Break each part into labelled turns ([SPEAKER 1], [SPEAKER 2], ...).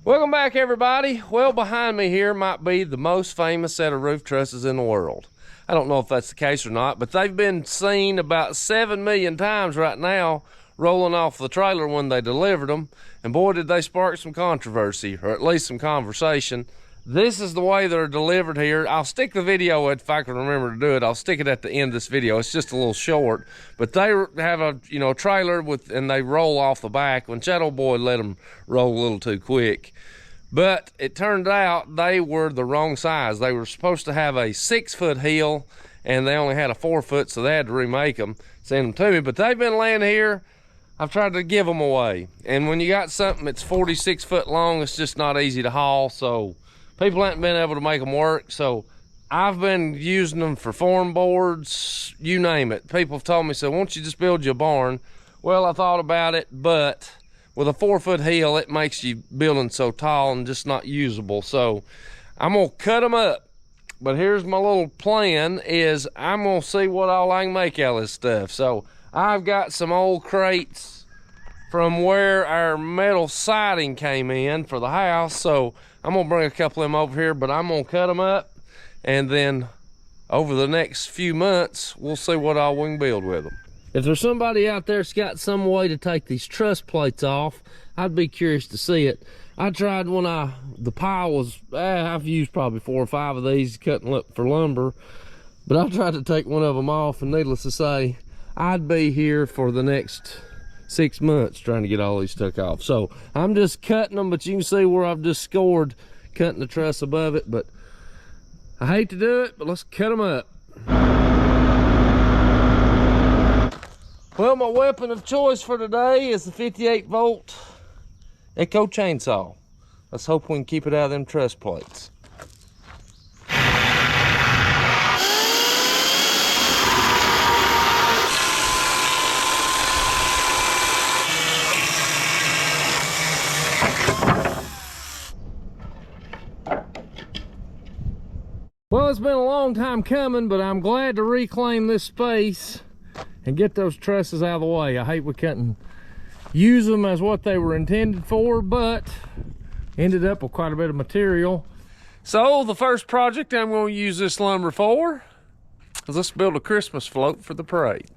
[SPEAKER 1] Welcome back, everybody. Well, behind me here might be the most famous set of roof trusses in the world. I don't know if that's the case or not, but they've been seen about 7 million times right now rolling off the trailer when they delivered them. And boy, did they spark some controversy, or at least some conversation. This is the way they're delivered here. I'll stick the video, if I can remember to do it, I'll stick it at the end of this video. It's just a little short, but they have a trailer with, and they roll off the back. When that old boy let them roll a little too quick. But it turned out they were the wrong size. They were supposed to have a 6-foot heel, and they only had a 4-foot, so they had to remake them, send them to me. But they've been laying here. I've tried to give them away. And when you got something that's 46 foot long, it's just not easy to haul, so people haven't been able to make them work. So I've been using them for form boards, you name it. People have told me, so why don't you just build you a barn? Well, I thought about it, but with a 4-foot heel, it makes you building so tall and just not usable. So I'm gonna cut them up. But here's my little plan is I'm gonna see what all I can make out of this stuff. So I've got some old crates from where our metal siding came in for the house. So I'm gonna bring a couple of them over here, but I'm gonna cut them up, and then over the next few months, we'll see what all we can build with them. If there's somebody out there that's got some way to take these truss plates off, I'd be curious to see it. I tried when the pile was, I've used probably 4 or 5 of these cutting up for lumber, but I tried to take one of them off, and needless to say, I'd be here for the next 6 months trying to get all these took off. So I'm just cutting them, but you can see where I've just scored cutting the truss above it. But I hate to do it, but let's cut them up. Well, my weapon of choice for today is the 58-volt Echo chainsaw. Let's hope we can keep it out of them truss plates. Well, it's been a long time coming, but I'm glad to reclaim this space and get those trusses out of the way. I hate we couldn't use them as what they were intended for, but ended up with quite a bit of material. So the first project I'm going to use this lumber for is let's build a Christmas float for the parade.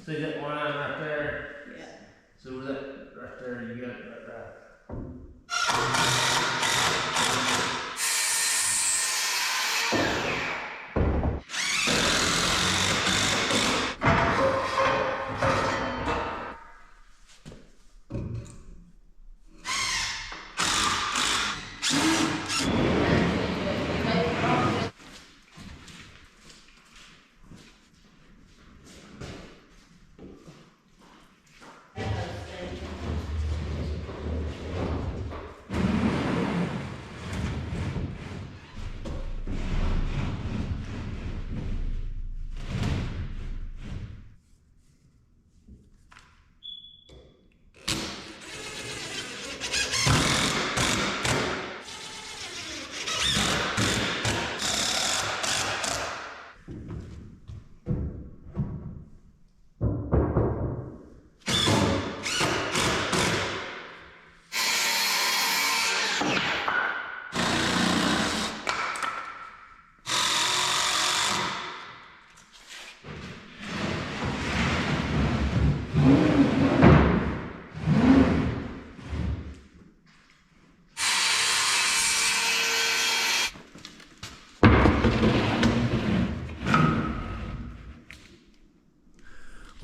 [SPEAKER 1] See that line right there? Yeah. So that right there, you got it right there.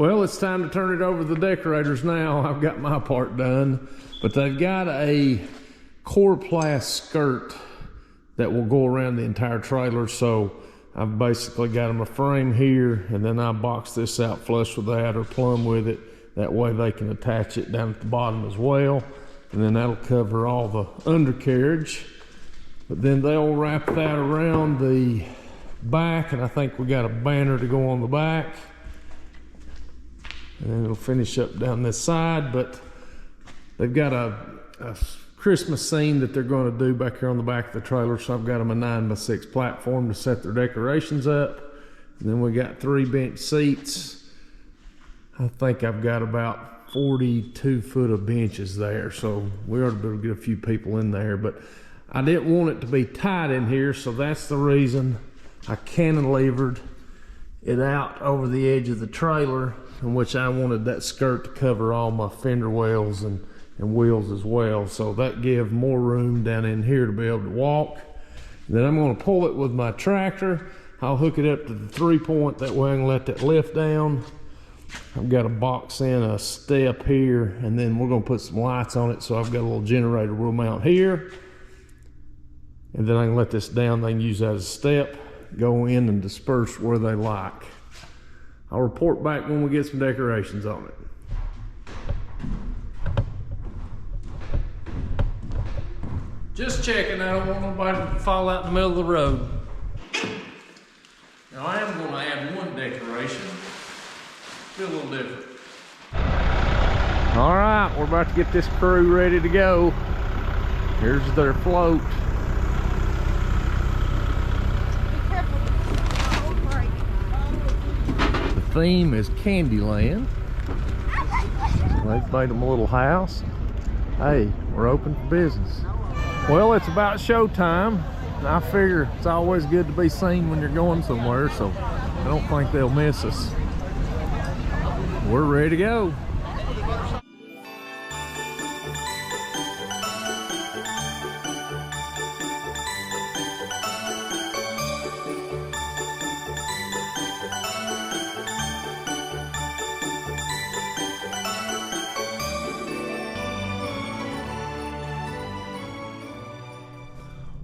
[SPEAKER 1] Well, it's time to turn it over to the decorators now. I've got my part done, but they've got a Coroplast skirt that will go around the entire trailer. So I've basically got them a frame here, and then I box this out flush with that or plumb with it. That way they can attach it down at the bottom as well. And then that'll cover all the undercarriage. But then they'll wrap that around the back, and I think we got a banner to go on the back. And then it'll finish up down this side, but they've got a Christmas scene that they're going to do back here on the back of the trailer. So I've got them a 9x6 platform to set their decorations up. And then we got 3 bench seats. I think I've got about 42 foot of benches there. So we ought to be able to get a few people in there, but I didn't want it to be tight in here. So that's the reason I cantilevered it out over the edge of the trailer, in which I wanted that skirt to cover all my fender wells and wheels as well. So that gives more room down in here to be able to walk. And then I'm going to pull it with my tractor. I'll hook it up to the 3-point, that way I can let that lift down. I've got to box in a step here, and then we're going to put some lights on it. So I've got a little generator we'll mount here, and then I can let this down. They can use that as a step, go in and disperse where they like. I'll report back when we get some decorations on it. Just checking, I don't want nobody to fall out in the middle of the road. Now I am going to add one decoration. Be a little different. All right, we're about to get this crew ready to go. Here's their float. The theme is Candyland. They've made them a little house. Hey, we're open for business. Well, it's about showtime, and I figure it's always good to be seen when you're going somewhere, so I don't think they'll miss us. We're ready to go.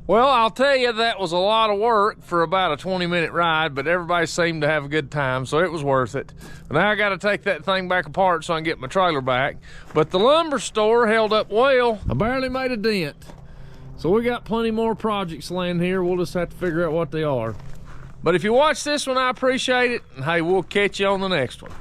[SPEAKER 1] Well, I'll tell you, that was a lot of work for about a 20-minute ride, but everybody seemed to have a good time, so it was worth it. But now I got to take that thing back apart so I can get my trailer back. But the lumber store held up well. I barely made a dent. So we got plenty more projects laying here. We'll just have to figure out what they are. But if you watch this one, I appreciate it. And hey, we'll catch you on the next one.